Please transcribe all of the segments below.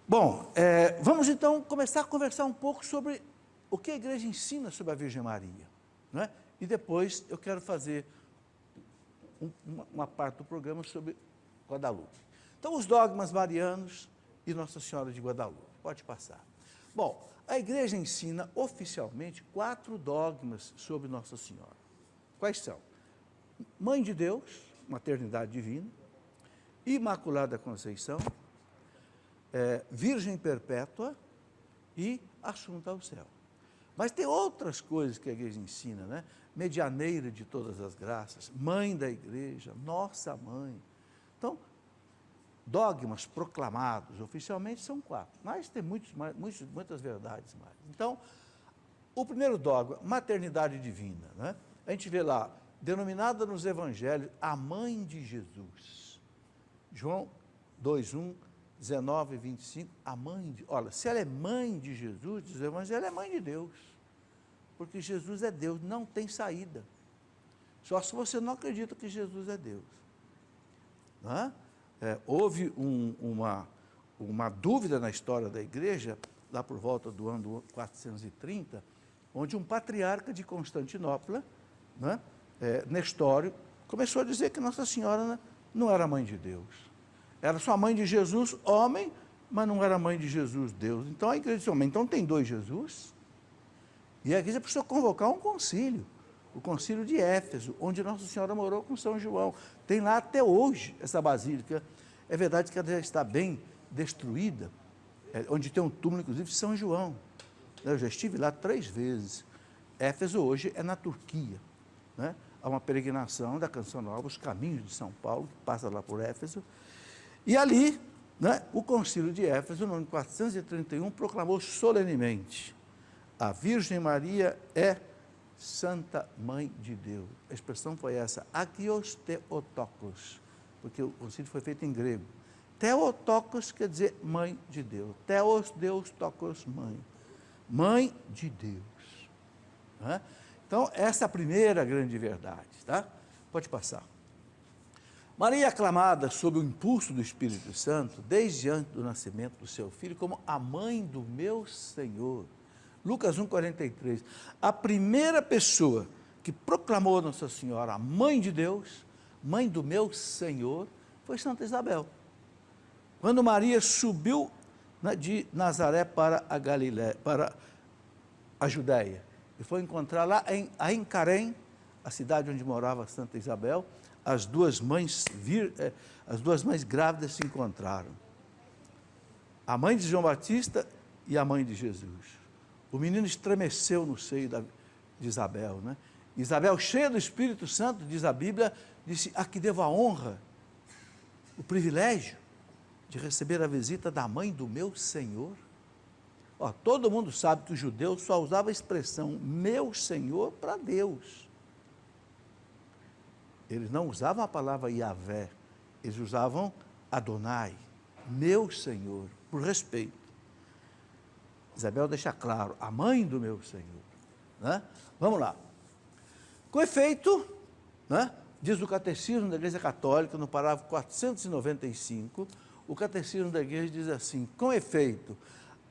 Bom, vamos então começar a conversar um pouco sobre o que a igreja ensina sobre a Virgem Maria, né? E depois eu quero fazer uma parte do programa sobre Guadalupe. Então, os dogmas marianos e Nossa Senhora de Guadalupe. Pode passar. Bom, a igreja ensina oficialmente 4 dogmas sobre Nossa Senhora. Quais são? Mãe de Deus, maternidade divina, Imaculada Conceição, Virgem Perpétua e Assunta ao Céu. Mas tem outras coisas que a igreja ensina, né? Medianeira de todas as graças, Mãe da Igreja, Nossa Mãe. Então, dogmas proclamados oficialmente são 4, mas tem muitas verdades mais. Então, o primeiro dogma, maternidade divina, né? A gente vê lá, denominada nos evangelhos, a Mãe de Jesus. João 2:1, 19 e 25, a mãe de... Olha, se ela é mãe de Jesus, diz o evangelho, ela é mãe de Deus. Porque Jesus é Deus, não tem saída. Só se você não acredita que Jesus é Deus. Não é? Houve uma dúvida na história da igreja, lá por volta do ano 430, onde um patriarca de Constantinopla, né, Nestório, começou a dizer que Nossa Senhora não era mãe de Deus. Era só mãe de Jesus, homem, mas não era mãe de Jesus, Deus. Então a igreja disse, então tem 2 Jesus? E a igreja precisou convocar um concílio, o concílio de Éfeso, onde Nossa Senhora morou com São João. Tem lá até hoje essa basílica. É verdade que ela já está bem destruída, onde tem um túmulo, inclusive, de São João. Eu já estive lá 3 vezes. Éfeso hoje é na Turquia, né? Há uma peregrinação da Canção Nova, os caminhos de São Paulo, que passa lá por Éfeso. E ali, né, o concílio de Éfeso, no ano 431, proclamou solenemente: a Virgem Maria é Santa Mãe de Deus. A expressão foi essa, Agios Theotokos, porque o concílio foi feito em grego. Theotokos quer dizer Mãe de Deus. Theos, Deus, Tokos, Mãe. Mãe de Deus. Né? Então, essa é a primeira grande verdade. Tá? Pode passar. Maria é aclamada sob o impulso do Espírito Santo, desde antes do nascimento do seu filho, como a mãe do meu Senhor. Lucas 1,43. A primeira pessoa que proclamou Nossa Senhora, a mãe de Deus, mãe do meu Senhor, foi Santa Isabel. Quando Maria subiu de Nazaré para a Galiléia, para a Judéia, e foi encontrar lá em Carém, a cidade onde morava Santa Isabel, as duas mães grávidas se encontraram. A mãe de João Batista e a mãe de Jesus. O menino estremeceu no seio de Isabel, né? Isabel, cheia do Espírito Santo, diz a Bíblia, disse, a que devo a honra, o privilégio de receber a visita da mãe do meu Senhor. Ó, todo mundo sabe que os judeus só usavam a expressão meu Senhor para Deus. Eles não usavam a palavra Yahvé, eles usavam Adonai, meu Senhor, por respeito. Isabel deixa claro, a mãe do meu Senhor. Né? Vamos lá. Com efeito, né, diz o Catecismo da Igreja Católica, no parágrafo 495, o Catecismo da Igreja diz assim, com efeito,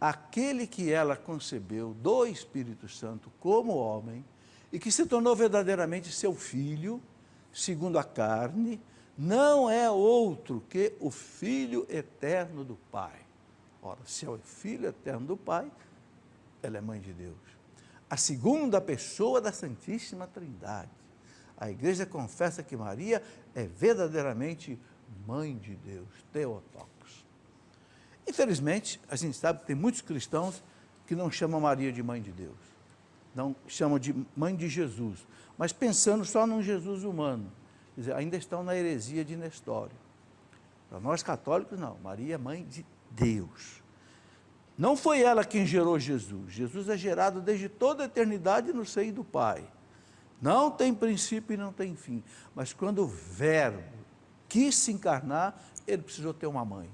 aquele que ela concebeu do Espírito Santo como homem e que se tornou verdadeiramente seu filho, segundo a carne, não é outro que o Filho eterno do Pai. Ora, se é o Filho eterno do Pai, ela é mãe de Deus. A segunda pessoa da Santíssima Trindade. A igreja confessa que Maria é verdadeiramente mãe de Deus, Theotokos. Infelizmente, a gente sabe que tem muitos cristãos que não chamam Maria de mãe de Deus. Não chamam de mãe de Jesus, mas pensando só num Jesus humano. Quer dizer, ainda estão na heresia de Nestório. Para nós católicos, não. Maria é mãe de Deus. Não foi ela quem gerou Jesus. Jesus é gerado desde toda a eternidade no seio do Pai. Não tem princípio e não tem fim. Mas quando o Verbo quis se encarnar, ele precisou ter uma mãe.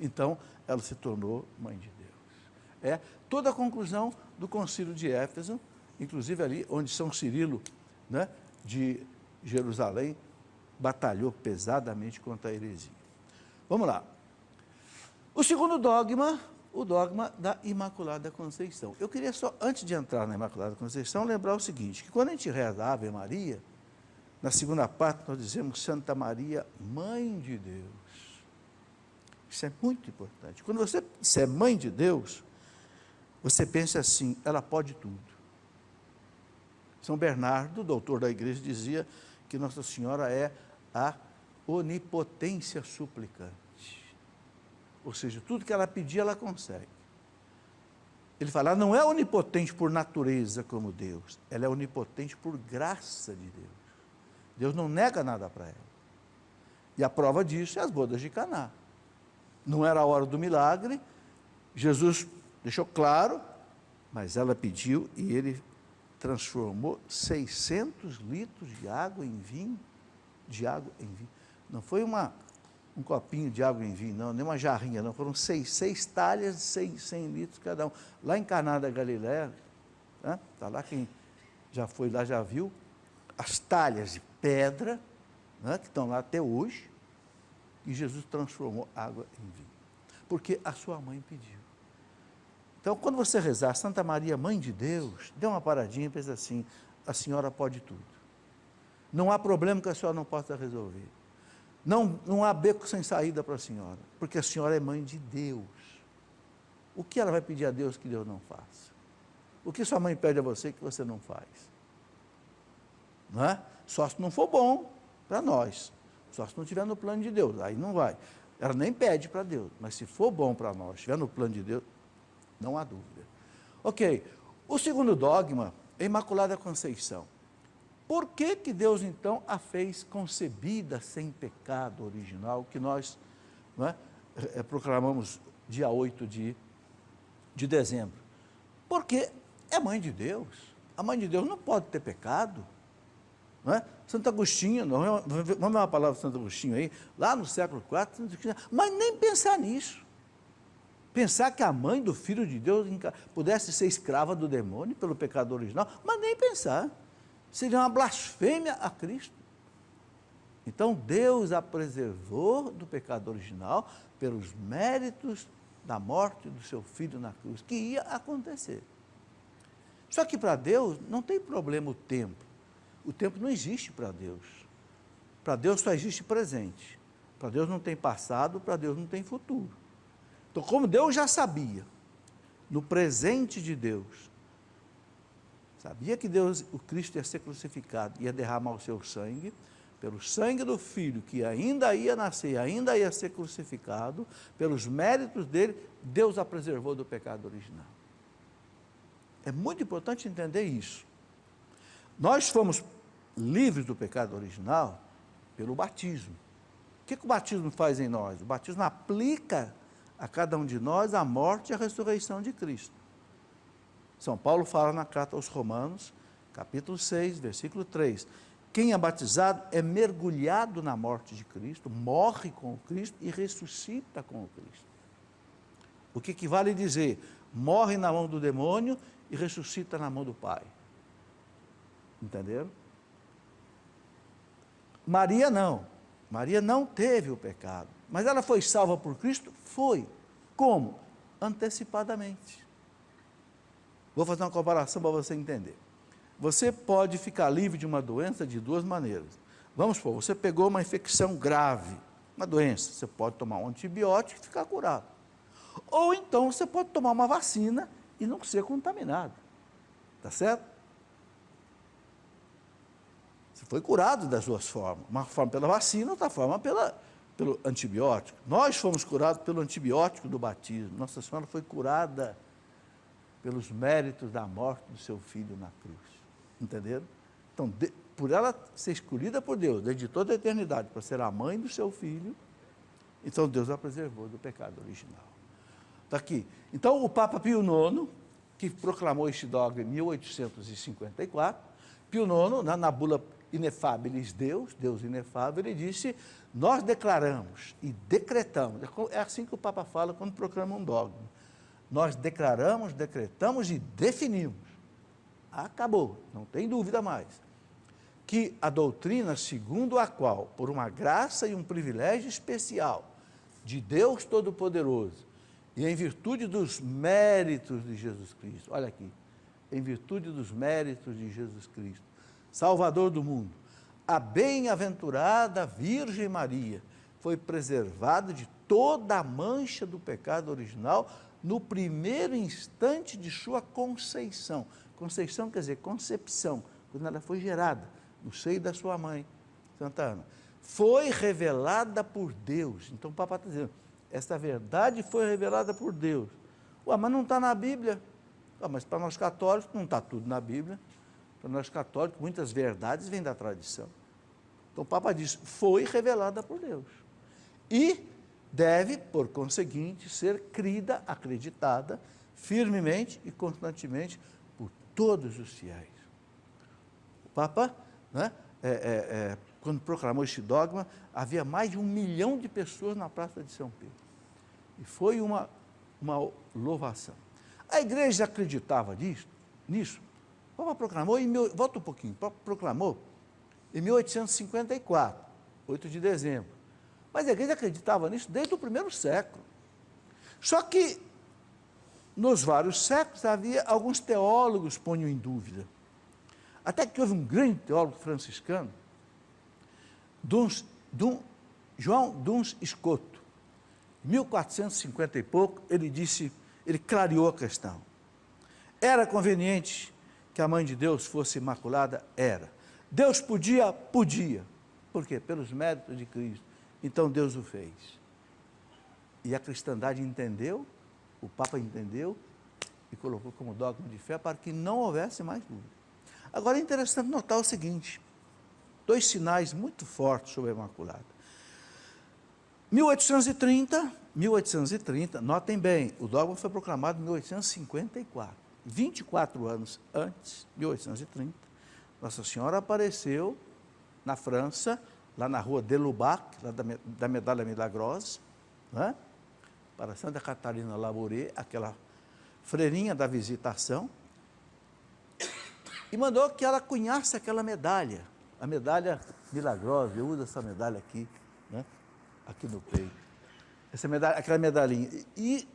Então, ela se tornou mãe de Deus. É toda a conclusão do concílio de Éfeso, inclusive ali onde São Cirilo, né, de Jerusalém, batalhou pesadamente contra a heresia. Vamos lá. O segundo dogma, o dogma da Imaculada Conceição. Eu queria só, antes de entrar na Imaculada Conceição, lembrar o seguinte, que quando a gente reza a Ave Maria, na segunda parte nós dizemos Santa Maria, Mãe de Deus. Isso é muito importante. Quando você é Mãe de Deus, você pensa assim, ela pode tudo. São Bernardo, doutor da igreja, dizia que Nossa Senhora é a onipotência suplicante. Ou seja, tudo que ela pedir, ela consegue. Ele fala, ela não é onipotente por natureza como Deus, ela é onipotente por graça de Deus. Deus não nega nada para ela. E a prova disso é as bodas de Caná. Não era a hora do milagre, Jesus deixou claro, mas ela pediu e ele transformou 600 litros de água em vinho, Não foi um copinho de água em vinho, não, nem uma jarrinha, não, foram seis talhas de 100 litros cada um. Lá em Caná da Galileia, está lá, quem já foi lá já viu, as talhas de pedra, que estão lá até hoje, e Jesus transformou água em vinho, porque a sua mãe pediu. Então, quando você rezar Santa Maria, Mãe de Deus, dê uma paradinha e pensa assim, a senhora pode tudo. Não há problema que a senhora não possa resolver. Não há beco sem saída para a senhora, porque a senhora é Mãe de Deus. O que ela vai pedir a Deus que Deus não faça? O que sua mãe pede a você que você não faz? Não é? Só se não for bom para nós, só se não estiver no plano de Deus, aí não vai. Ela nem pede para Deus, mas se for bom para nós, estiver no plano de Deus, não há dúvida. Ok, o segundo dogma é a Imaculada Conceição. Por que Deus, então, a fez concebida sem pecado original, que nós proclamamos dia 8 de dezembro? Porque é Mãe de Deus. A Mãe de Deus não pode ter pecado. Não é? Santo Agostinho, vamos ver uma palavra de Santo Agostinho aí, lá no século IV, mas nem pensar nisso. Pensar que a mãe do Filho de Deus pudesse ser escrava do demônio pelo pecado original, mas nem pensar. Seria uma blasfêmia a Cristo. Então, Deus a preservou do pecado original pelos méritos da morte do seu Filho na cruz, que ia acontecer. Só que para Deus não tem problema o tempo. O tempo não existe para Deus. Para Deus só existe presente. Para Deus não tem passado, para Deus não tem futuro. Então, como Deus já sabia, no presente de Deus, sabia que o Cristo ia ser crucificado, ia derramar o seu sangue, pelo sangue do Filho, que ainda ia nascer, ainda ia ser crucificado, pelos méritos dele, Deus a preservou do pecado original. É muito importante entender isso. Nós fomos livres do pecado original pelo batismo. O que o batismo faz em nós? O batismo aplica a cada um de nós a morte e a ressurreição de Cristo. São Paulo fala na carta aos Romanos, capítulo 6, versículo 3. Quem é batizado é mergulhado na morte de Cristo, morre com o Cristo e ressuscita com o Cristo. O que equivale a dizer, morre na mão do demônio e ressuscita na mão do Pai. Entenderam? Maria não teve o pecado, mas ela foi salva por Cristo? Foi. Como? Antecipadamente. Vou fazer uma comparação para você entender. Você pode ficar livre de uma doença de duas maneiras. Vamos supor, você pegou uma infecção grave, uma doença, você pode tomar um antibiótico e ficar curado. Ou então você pode tomar uma vacina e não ser contaminado. Está certo? Você foi curado das duas formas. Uma forma pela vacina, outra forma pelo antibiótico. Nós fomos curados pelo antibiótico do batismo. Nossa Senhora foi curada pelos méritos da morte do seu Filho na cruz. Entenderam? Então, por ela ser escolhida por Deus, desde toda a eternidade, para ser a mãe do seu Filho, então Deus a preservou do pecado original. Está aqui. Então, o Papa Pio IX, que proclamou este dogma em 1854, Pio IX, na bula Inefabilis Deus, Deus inefável, ele disse, nós declaramos e decretamos, é assim que o Papa fala quando proclama um dogma, nós declaramos, decretamos e definimos, acabou, não tem dúvida mais, que a doutrina segundo a qual, por uma graça e um privilégio especial, de Deus Todo-Poderoso e em virtude dos méritos de Jesus Cristo, olha aqui, em virtude dos méritos de Jesus Cristo, Salvador do mundo, a bem-aventurada Virgem Maria foi preservada de toda a mancha do pecado original no primeiro instante de sua conceição. Conceição quer dizer concepção, quando ela foi gerada no seio da sua mãe, Santa Ana. Foi revelada por Deus. Então o Papa está dizendo, esta verdade foi revelada por Deus. Ué, mas não está na Bíblia. Ué, mas para nós católicos não está tudo na Bíblia. Para nós católicos, muitas verdades vêm da tradição. Então o Papa diz, foi revelada por Deus. E deve, por conseguinte, ser crida, acreditada, firmemente e constantemente por todos os fiéis. O Papa, né, quando proclamou este dogma, havia mais de 1 milhão de pessoas na Praça de São Pedro. E foi uma louvação. A igreja acreditava nisso. O Papa proclamou, volta um pouquinho, o Papa proclamou em 1854, 8 de dezembro. Mas a igreja acreditava nisso desde o primeiro século. Só que, nos vários séculos, havia alguns teólogos que ponham em dúvida. Até que houve um grande teólogo franciscano, João Duns Scoto, em 1450 e pouco, ele clareou a questão. Era conveniente que a Mãe de Deus fosse imaculada? Era. Deus podia? Podia. Por quê? Pelos méritos de Cristo. Então Deus o fez. E a cristandade entendeu, o Papa entendeu, e colocou como dogma de fé para que não houvesse mais dúvida. Agora é interessante notar o seguinte, 2 sinais muito fortes sobre a Imaculada. 1830, notem bem, o dogma foi proclamado em 1854, 24 anos antes, 1830, Nossa Senhora apareceu na França, lá na rua de Lubac, lá da Medalha Milagrosa, né? Para Santa Catarina Labouré, aquela freirinha da Visitação, e mandou que ela cunhasse aquela medalha, a medalha milagrosa. Eu uso essa medalha aqui, né? Aqui no peito, essa medalha, aquela medalhinha, e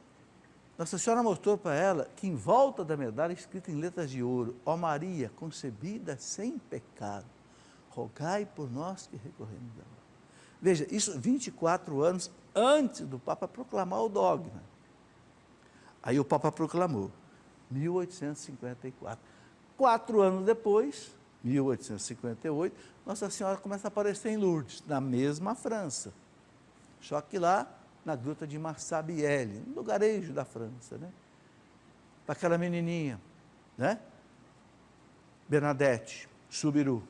Nossa Senhora mostrou para ela que em volta da medalha, escrita em letras de ouro, ó Maria, concebida sem pecado, rogai por nós que recorremos a vós. Veja, isso 24 anos antes do Papa proclamar o dogma. Aí o Papa proclamou, 1854. 4 anos depois, 1858, Nossa Senhora começa a aparecer em Lourdes, na mesma França. Só que lá, na gruta de Marsabielle, no lugarejo da França, né? Para aquela menininha, né? Bernadette Soubirous.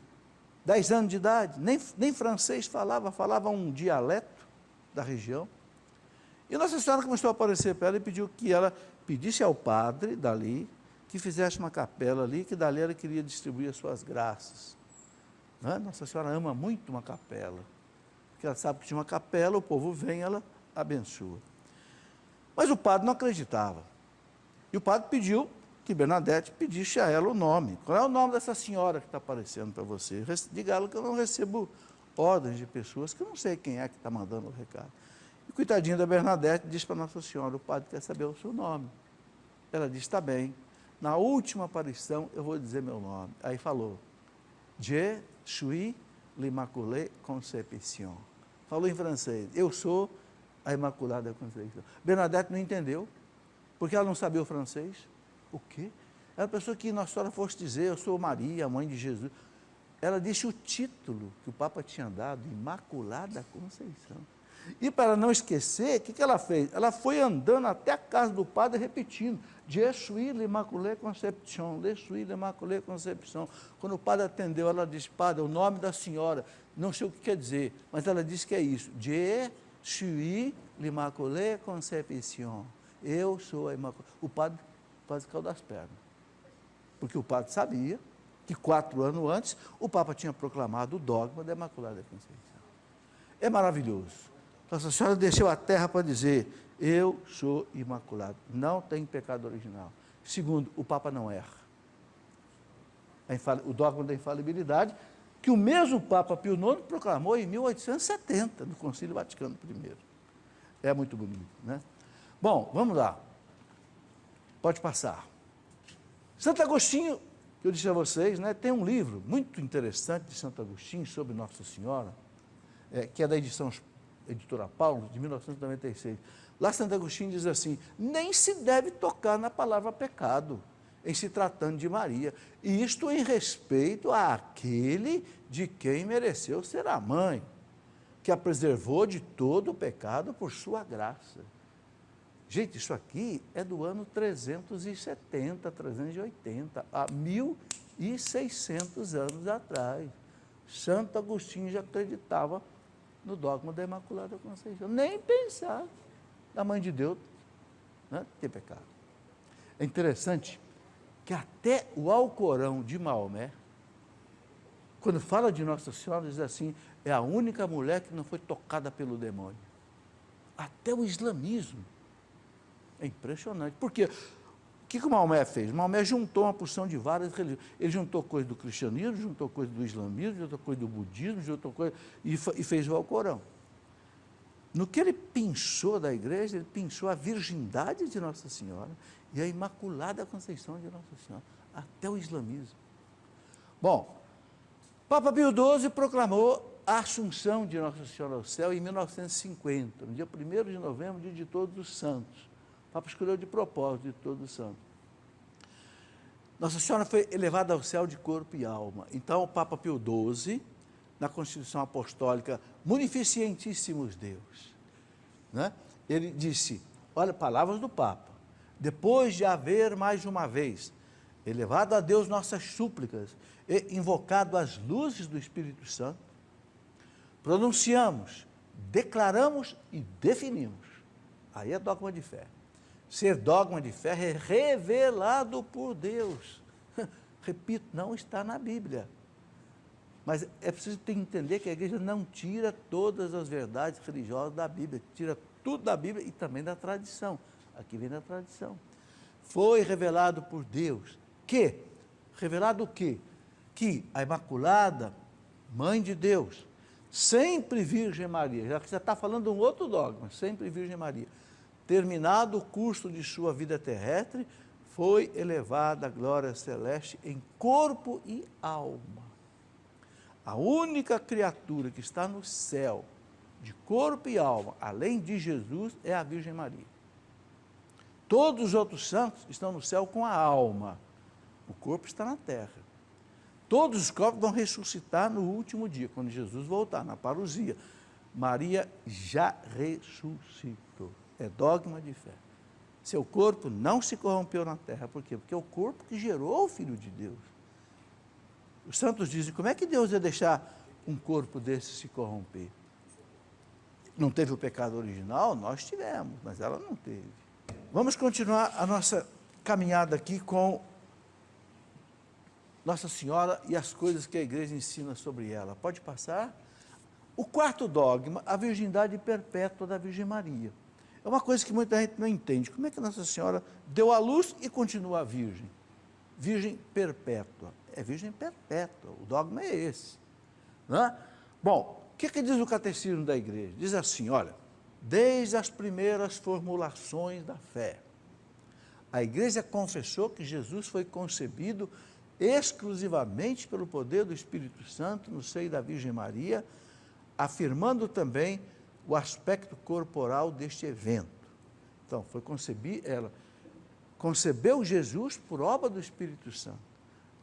10 anos de idade, nem francês falava um dialeto da região. E Nossa Senhora começou a aparecer para ela e pediu que ela pedisse ao padre dali, que fizesse uma capela ali, que dali ela queria distribuir as suas graças. Né? Nossa Senhora ama muito uma capela, porque ela sabe que tinha uma capela, o povo vem, ela abençoa. Mas o padre não acreditava. E o padre pediu que Bernadette pedisse a ela o nome. Qual é o nome dessa senhora que está aparecendo para você? Diga a ela que eu não recebo ordens de pessoas, que eu não sei quem é que está mandando o recado. E coitadinha da Bernadette disse para Nossa Senhora, o padre quer saber o seu nome. Ela disse, está bem, na última aparição eu vou dizer meu nome. Aí falou, Je suis l'Immaculée Conception. Falou em francês, eu sou a Imaculada Conceição. Bernadette não entendeu, porque ela não sabia o francês. O quê? Ela pensou que Nossa Senhora fosse dizer, eu sou Maria, a mãe de Jesus. Ela disse o título que o Papa tinha dado, Imaculada Conceição. E para não esquecer, o que ela fez? Ela foi andando até a casa do padre repetindo, Je suis l'Immaculée Conception, Je suis l'Immaculée Conception. Quando o padre atendeu, ela disse, padre, o nome da senhora, não sei o que quer dizer, mas ela disse que é isso, Je suis l'Immaculée Conception. Eu sou a Imaculada. O padre caiu das pernas. Porque o padre sabia que 4 anos antes o Papa tinha proclamado o dogma da Imaculada Conceição. É maravilhoso. Nossa Senhora desceu à terra para dizer, eu sou imaculado, não tem pecado original. Segundo, o Papa não erra. O dogma da infalibilidade, que o mesmo Papa Pio IX proclamou em 1870, no Concílio Vaticano I. É muito bonito, né? Bom, vamos lá. Pode passar. Santo Agostinho, que eu disse a vocês, né, tem um livro muito interessante de Santo Agostinho sobre Nossa Senhora, que é da editora Paulo, de 1996. Lá Santo Agostinho diz assim, nem se deve tocar na palavra pecado, em se tratando de Maria, e isto em respeito àquele de quem mereceu ser a mãe, que a preservou de todo o pecado por sua graça. Gente, isso aqui é do ano 370, 380, há 1.600 anos atrás. Santo Agostinho já acreditava no dogma da Imaculada Conceição. Nem pensar na Mãe de Deus, né, ter pecado. É interessante que até o Alcorão de Maomé, quando fala de Nossa Senhora, diz assim, é a única mulher que não foi tocada pelo demônio. Até o islamismo. É impressionante. Por quê? O que o Maomé fez? O Maomé juntou uma porção de várias religiões. Ele juntou coisa do cristianismo, juntou coisa do islamismo, juntou coisa do budismo, juntou coisa e fez o Alcorão. No que ele pensou da igreja, ele pensou a virgindade de Nossa Senhora e a Imaculada Conceição de Nossa Senhora, até o islamismo. Bom, Papa Pio XII proclamou a Assunção de Nossa Senhora ao céu em 1950, no dia 1º de novembro, dia de Todos os Santos. O Papa escolheu de propósito de Todos os Santos. Nossa Senhora foi elevada ao céu de corpo e alma. Então, o Papa Pio XII, na Constituição Apostólica Munificientíssimos Deus, né? Ele disse, olha, palavras do Papa, depois de haver mais uma vez elevado a Deus nossas súplicas e invocado as luzes do Espírito Santo, pronunciamos, declaramos e definimos. Aí é dogma de fé. Ser dogma de fé é revelado por Deus. Repito, não está na Bíblia. Mas é preciso entender que a igreja não tira todas as verdades religiosas da Bíblia, tira tudo da Bíblia e também da tradição. Aqui vem da tradição. Foi revelado por Deus revelado o quê? Que a Imaculada, Mãe de Deus, sempre Virgem Maria, já que você está falando de um outro dogma, sempre Virgem Maria, terminado o curso de sua vida terrestre, foi elevada à glória celeste em corpo e alma. A única criatura que está no céu, de corpo e alma, além de Jesus, é a Virgem Maria. Todos os outros santos estão no céu com a alma. O corpo está na terra. Todos os corpos vão ressuscitar no último dia, quando Jesus voltar, na parousia. Maria já ressuscitou. É dogma de fé. Seu corpo não se corrompeu na terra. Por quê? Porque é o corpo que gerou o Filho de Deus. Os santos dizem, como é que Deus ia deixar um corpo desse se corromper? Não teve o pecado original? Nós tivemos, mas ela não teve. Vamos continuar a nossa caminhada aqui com Nossa Senhora e as coisas que a igreja ensina sobre ela. Pode passar? O quarto dogma, a virgindade perpétua da Virgem Maria. É uma coisa que muita gente não entende. Como é que Nossa Senhora deu à luz e continua virgem? Virgem perpétua. É virgem perpétua. O dogma é esse. Né? Bom, o que diz o catecismo da igreja? Diz assim, olha, desde as primeiras formulações da fé, a igreja confessou que Jesus foi concebido exclusivamente pelo poder do Espírito Santo no seio da Virgem Maria, afirmando também o aspecto corporal deste evento. Então, ela concebeu Jesus por obra do Espírito Santo.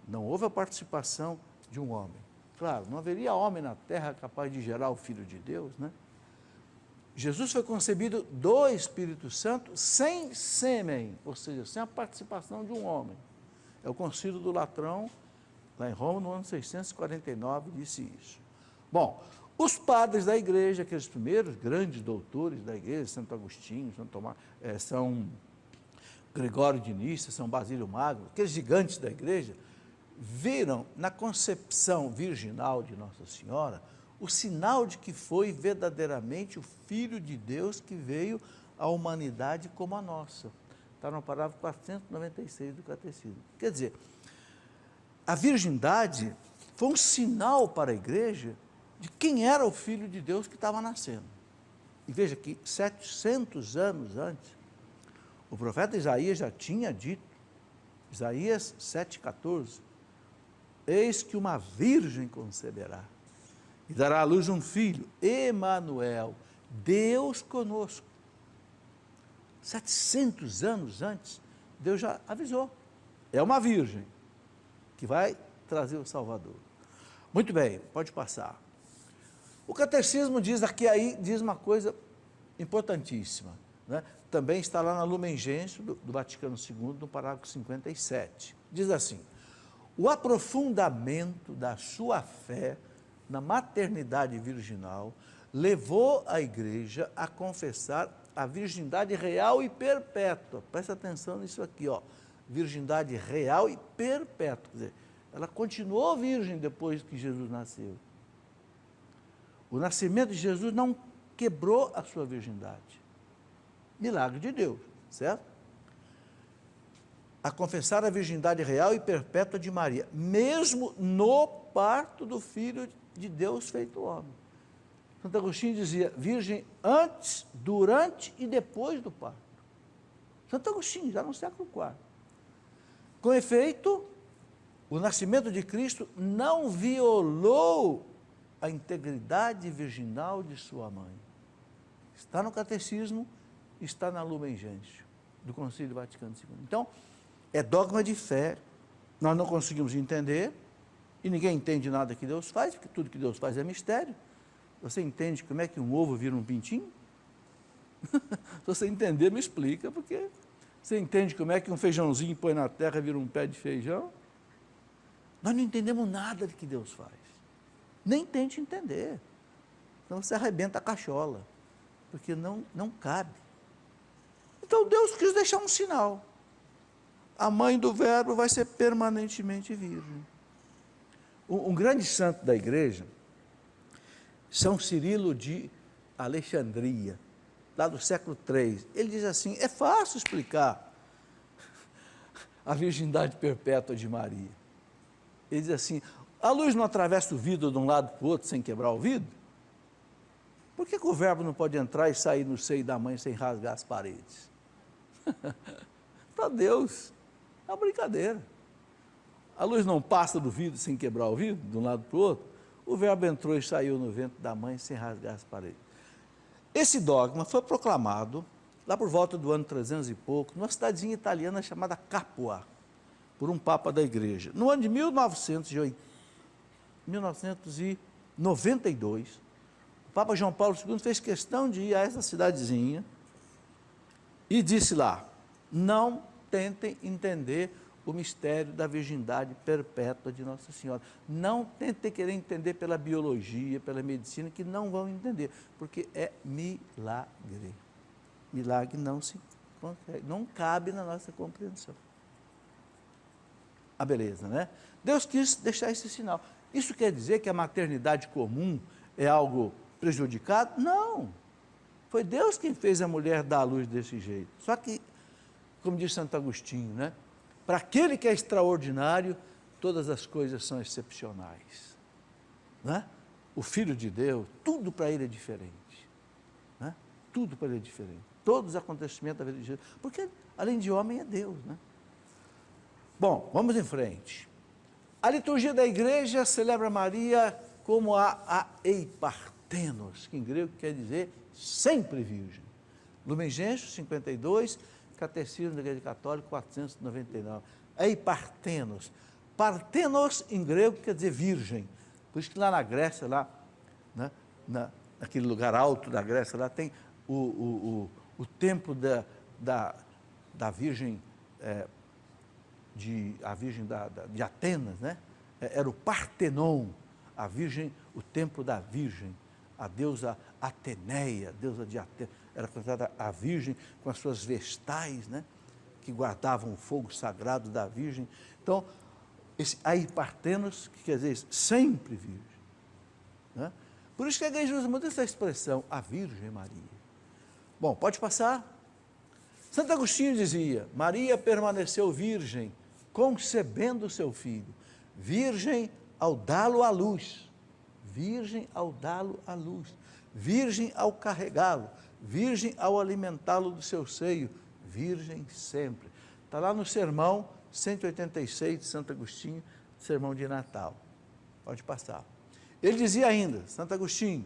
Não houve a participação de um homem. Claro, não haveria homem na terra capaz de gerar o Filho de Deus, né? Jesus foi concebido do Espírito Santo sem sêmen, ou seja, sem a participação de um homem. É o Concílio do Latrão, lá em Roma, no ano 649, disse isso. Bom, os padres da igreja, aqueles primeiros grandes doutores da igreja, Santo Agostinho, São Gregório de Nícia, São Basílio Magno, aqueles gigantes da igreja, viram na concepção virginal de Nossa Senhora o sinal de que foi verdadeiramente o Filho de Deus que veio à humanidade como a nossa. Está no parágrafo 496 do Catecismo. Quer dizer, a virgindade foi um sinal para a igreja de quem era o Filho de Deus que estava nascendo. E veja que 700 anos antes, o profeta Isaías já tinha dito, Isaías 7,14, eis que uma virgem conceberá e dará à luz um filho, Emanuel, Deus conosco. 700 anos antes, Deus já avisou, é uma virgem que vai trazer o Salvador. Muito bem, pode passar. O catecismo diz aqui, aí diz uma coisa importantíssima, né? Também está lá na Lumen Gentium do Vaticano II, no parágrafo 57. Diz assim: o aprofundamento da sua fé na maternidade virginal levou a Igreja a confessar a virgindade real e perpétua. Presta atenção nisso aqui, ó. Virgindade real e perpétua. Quer dizer, ela continuou virgem depois que Jesus nasceu. O nascimento de Jesus não quebrou a sua virgindade. Milagre de Deus, certo? A confessar a virgindade real e perpétua de Maria, mesmo no parto do Filho de Deus feito homem. Santo Agostinho dizia, virgem antes, durante e depois do parto. Santo Agostinho, já no século IV. Com efeito, o nascimento de Cristo não violou a integridade virginal de sua mãe. Está no Catecismo, está na Lumen Gentium, do Concílio Vaticano II. Então, é dogma de fé, nós não conseguimos entender, e ninguém entende nada que Deus faz, porque tudo que Deus faz é mistério. Você entende como é que um ovo vira um pintinho? Se você entender, me explica, porque você entende como é que um feijãozinho põe na terra e vira um pé de feijão? Nós não entendemos nada do que Deus faz. Nem tente entender. Então você arrebenta a cachola, porque não cabe. Então Deus quis deixar um sinal. A mãe do Verbo vai ser permanentemente virgem. Um grande santo da igreja, São Cirilo de Alexandria, lá do século III, ele diz assim, é fácil explicar a virgindade perpétua de Maria. Ele diz assim, a luz não atravessa o vidro de um lado para o outro sem quebrar o vidro? Por que o Verbo não pode entrar e sair no seio da mãe sem rasgar as paredes? Para Deus, é uma brincadeira. A luz não passa do vidro sem quebrar o vidro, de um lado para o outro? O Verbo entrou e saiu no ventre da mãe sem rasgar as paredes. Esse dogma foi proclamado, lá por volta do ano 300 e pouco, numa cidadezinha italiana chamada Capua, por um papa da igreja. No ano de 1992, o Papa João Paulo II fez questão de ir a essa cidadezinha e disse lá, não tentem entender o mistério da virgindade perpétua de Nossa Senhora. Não tentem querer entender pela biologia, pela medicina, que não vão entender, porque é milagre. Milagre não se consegue, não cabe na nossa compreensão. A beleza, né? Deus quis deixar esse sinal. Isso quer dizer que a maternidade comum é algo prejudicado? Não. Foi Deus quem fez a mulher dar à luz desse jeito. Só que, como diz Santo Agostinho, né? Para aquele que é extraordinário, todas as coisas são excepcionais. Né? O Filho de Deus, tudo para ele é diferente. Né? Tudo para ele é diferente. Todos os acontecimentos da vida de Jesus. Porque, além de homem, é Deus. Né? Bom, vamos em frente. A liturgia da igreja celebra Maria como a eipartenos, que em grego quer dizer sempre virgem. Lumen Gentium 52, Catecismo da Igreja Católica 499. Eipartenos. Partenos em grego quer dizer virgem. Por isso que lá na Grécia, lá, né, naquele lugar alto da Grécia, lá tem o templo da Virgem, a Virgem de Atenas, né? Era o Partenon, a Virgem, o templo da Virgem, a deusa Ateneia, deusa de Atenas. Era considerada a Virgem com as suas vestais, né? Que guardavam o fogo sagrado da Virgem. Então, esse eipartenos, que quer dizer sempre virgem. Né? Por isso que a igreja usa muito essa expressão, a Virgem Maria. Bom, pode passar. Santo Agostinho dizia, Maria permaneceu virgem, concebendo seu filho, virgem ao dá-lo à luz, virgem ao dá-lo à luz. virgem ao carregá-lo, virgem ao alimentá-lo do seu seio, virgem sempre. Está lá no sermão 186 de Santo Agostinho, sermão de Natal. Pode passar. Ele dizia ainda, Santo Agostinho,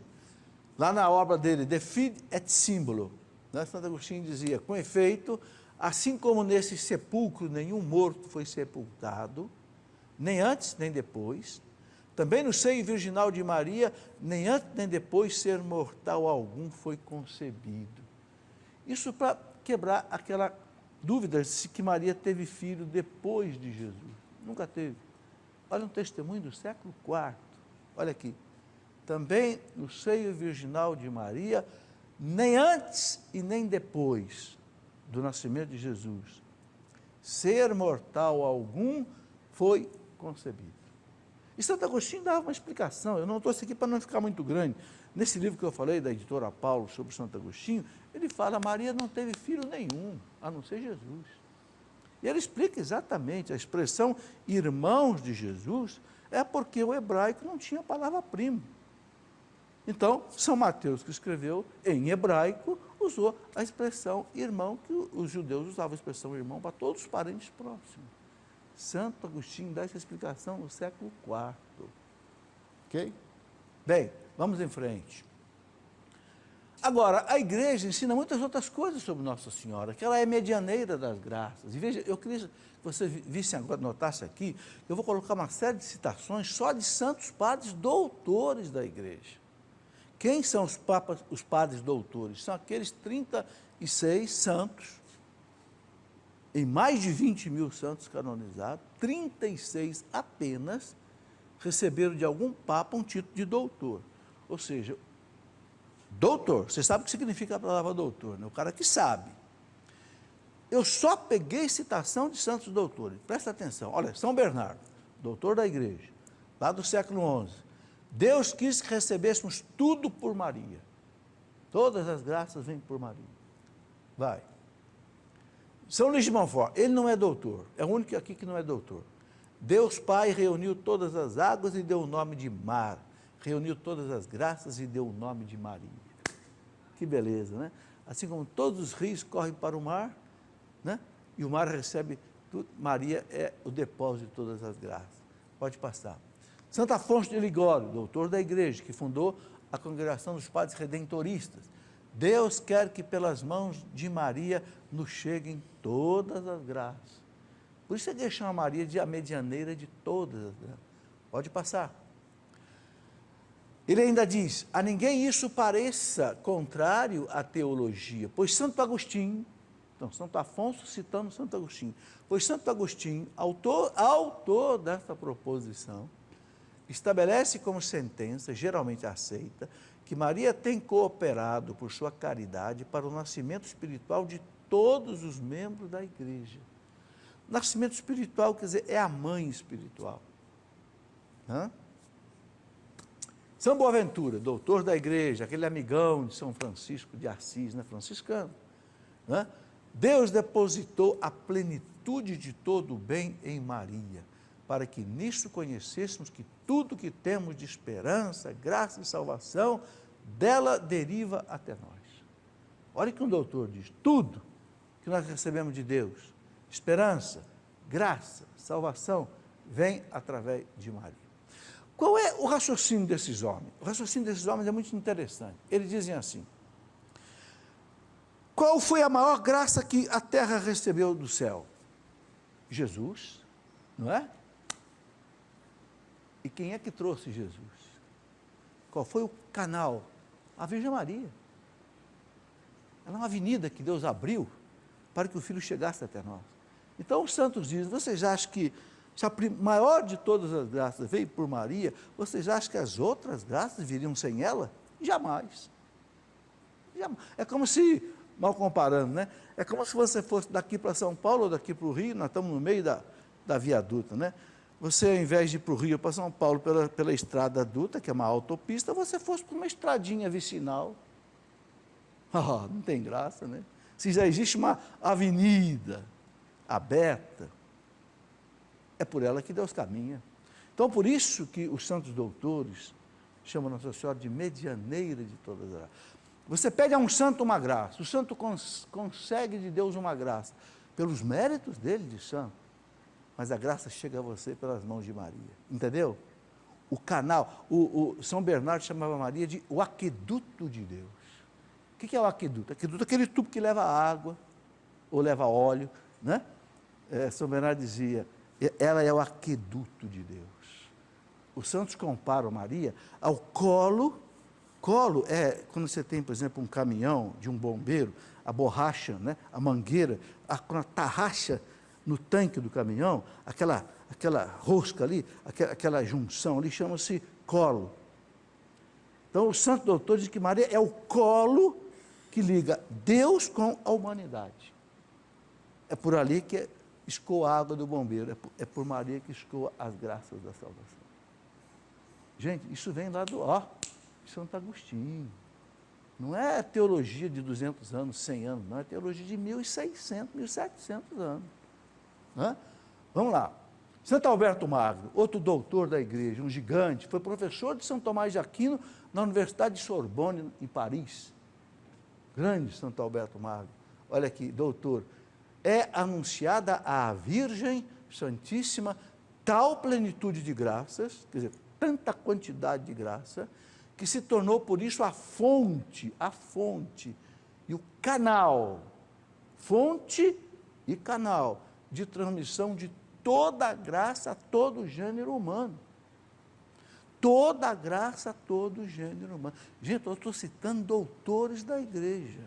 lá na obra dele, De Fide et Symbolo, né? Santo Agostinho dizia, com efeito, assim como nesse sepulcro nenhum morto foi sepultado, nem antes nem depois, também no seio virginal de Maria, nem antes nem depois ser mortal algum foi concebido. Isso para quebrar aquela dúvida se que Maria teve filho depois de Jesus. Nunca teve. Olha um testemunho do século IV. Olha aqui. Também no seio virginal de Maria, nem antes e nem depois do nascimento de Jesus, ser mortal algum foi concebido. E Santo Agostinho dava uma explicação, eu não trouxe aqui para não ficar muito grande. Nesse livro que eu falei, da editora Paulo, sobre Santo Agostinho, ele fala, Maria não teve filho nenhum, a não ser Jesus. E ele explica exatamente, a expressão irmãos de Jesus é porque o hebraico não tinha palavra-prima. Então, São Mateus, que escreveu em hebraico, usou a expressão irmão, que os judeus usavam a expressão irmão para todos os parentes próximos. Santo Agostinho dá essa explicação no século IV. Ok? Bem, vamos em frente. Agora, a igreja ensina muitas outras coisas sobre Nossa Senhora, que ela é medianeira das graças. E veja, eu queria que você visse agora, notasse aqui, eu vou colocar uma série de citações só de santos padres doutores da igreja. Quem são os papas, os padres doutores? São aqueles 36 santos, em mais de 20 mil santos canonizados, 36 apenas receberam de algum papa um título de doutor. Ou seja, doutor, você sabe o que significa a palavra doutor, né? O cara que sabe. Eu só peguei citação de santos doutores, presta atenção. Olha, São Bernardo, doutor da igreja, lá do século XI. Deus quis que recebêssemos tudo por Maria. Todas as graças vêm por Maria. Vai. São Luís de Montfort, ele não é doutor, é o único aqui que não é doutor. Deus Pai reuniu todas as águas e deu o nome de mar. Reuniu todas as graças e deu o nome de Maria. Que beleza, né? Assim como todos os rios correm para o mar, né? E o mar recebe tudo, Maria é o depósito de todas as graças. Pode passar. Santo Afonso de Ligório, doutor da igreja, que fundou a congregação dos padres redentoristas. Deus quer que pelas mãos de Maria nos cheguem todas as graças. Por isso ele chama Maria de a medianeira de todas as graças. Pode passar. Ele ainda diz, a ninguém isso pareça contrário à teologia, pois Santo Agostinho, então Santo Afonso citando Santo Agostinho, pois Santo Agostinho, autor desta proposição, estabelece como sentença, geralmente aceita, que Maria tem cooperado por sua caridade para o nascimento espiritual de todos os membros da igreja. Nascimento espiritual, quer dizer, é a mãe espiritual. São Boaventura, doutor da igreja, aquele amigão de São Francisco de Assis, né, franciscano. Deus depositou a plenitude de todo o bem em Maria, para que nisso conhecêssemos que tudo que temos de esperança, graça e salvação, dela deriva até nós. Olha o que um doutor diz, tudo que nós recebemos de Deus, esperança, graça, salvação, vem através de Maria. Qual é o raciocínio desses homens? O raciocínio desses homens é muito interessante. Eles dizem assim, qual foi a maior graça que a terra recebeu do céu? Jesus, não é? E quem é que trouxe Jesus? Qual foi o canal? A Virgem Maria. Ela é uma avenida que Deus abriu para que o Filho chegasse até nós. Então os santos dizem, vocês acham que se a maior de todas as graças veio por Maria, vocês acham que as outras graças viriam sem ela? Jamais. É como se, mal comparando, né? É como se você fosse daqui para São Paulo ou daqui para o Rio, nós estamos no meio da Via Dutra, né? Você, ao invés de ir para o Rio, para São Paulo, pela estrada adulta, que é uma autopista, você fosse por uma estradinha vicinal. Não tem graça, né? Se já existe uma avenida aberta, é por ela que Deus caminha. Então, por isso que os santos doutores chama Nossa Senhora de medianeira de todas as graças. Você pede a um santo uma graça, o santo consegue de Deus uma graça, pelos méritos dele de santo, mas a graça chega a você pelas mãos de Maria, entendeu? O canal, o São Bernardo chamava Maria de o aqueduto de Deus. O que é o aqueduto? Aqueduto é aquele tubo que leva água, ou leva óleo, né? São Bernardo dizia, ela é o aqueduto de Deus. Os santos comparam Maria ao colo. Colo é quando você tem, por exemplo, um caminhão de um bombeiro, a borracha, né? A mangueira, quando a tarraxa no tanque do caminhão, aquela rosca ali, aquela junção ali, chama-se colo. Então, o santo doutor diz que Maria é o colo que liga Deus com a humanidade. É por ali que escoa a água do bombeiro, é por Maria que escoa as graças da salvação. Gente, isso vem lá do Santo Agostinho. Não é teologia de 200 anos, 100 anos, não, é teologia de 1.600, 1.700 anos. Né? Vamos lá. Santo Alberto Magno, outro doutor da igreja, um gigante, foi professor de São Tomás de Aquino na Universidade de Sorbonne, em Paris. Grande Santo Alberto Magno. Olha aqui, doutor. É anunciada à Virgem Santíssima tal plenitude de graças, quer dizer, tanta quantidade de graça, que se tornou por isso a fonte e o canal, fonte e canal de transmissão de toda a graça a todo o gênero humano. Toda a graça a todo o gênero humano. Gente, eu estou citando doutores da igreja.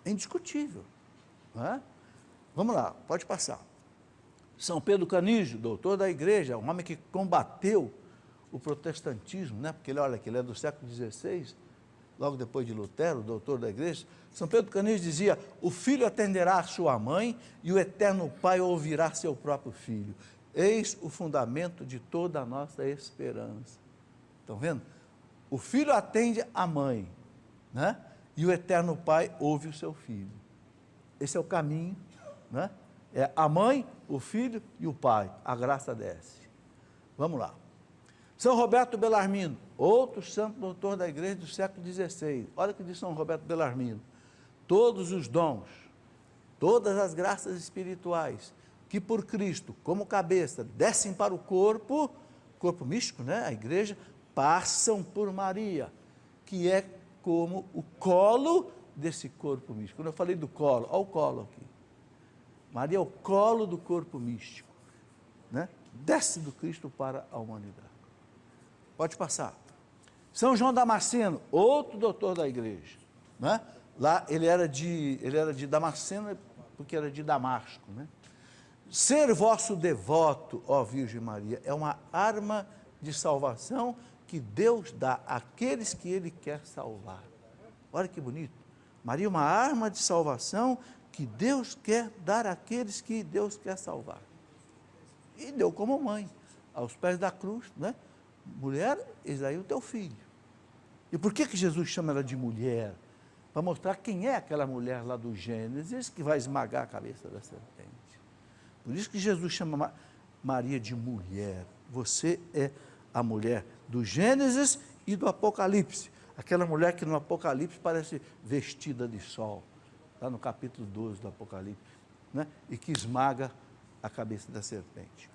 É indiscutível. Não é? Vamos lá, pode passar. São Pedro Canígio, doutor da igreja, um homem que combateu o protestantismo, né? Porque olha que ele é do século XVI, logo depois de Lutero, doutor da igreja. São Pedro Canígio dizia, o filho atenderá a sua mãe e o eterno Pai ouvirá seu próprio filho. Eis o fundamento de toda a nossa esperança. Estão vendo? O filho atende a mãe, né? E o eterno Pai ouve o seu filho. Esse é o caminho, né? É a mãe, o filho e o pai. A graça desce. Vamos lá. São Roberto Bellarmino, outro santo doutor da igreja do século XVI. Olha o que diz São Roberto Bellarmino. Todos os dons, todas as graças espirituais, que por Cristo, como cabeça, descem para o corpo místico, né? A igreja, passam por Maria, que é como o colo desse corpo místico. Quando eu falei do colo, olha o colo aqui. Maria é o colo do corpo místico, né? Desce do Cristo para a humanidade. Pode passar. São João Damasceno, outro doutor da igreja, né? Lá ele era de Damasceno, porque era de Damasco, né? Ser vosso devoto, ó Virgem Maria, é uma arma de salvação que Deus dá àqueles que Ele quer salvar. Olha que bonito. Maria é uma arma de salvação que Deus quer dar àqueles que Deus quer salvar. E deu como mãe, aos pés da cruz, né? Mulher, eis aí o teu filho. E por que Jesus chama ela de mulher? Para mostrar quem é aquela mulher lá do Gênesis que vai esmagar a cabeça da serpente. Por isso que Jesus chama Maria de mulher. Você é a mulher do Gênesis e do Apocalipse. Aquela mulher que no Apocalipse parece vestida de sol. Está no capítulo 12 do Apocalipse. Né? E que esmaga a cabeça da serpente.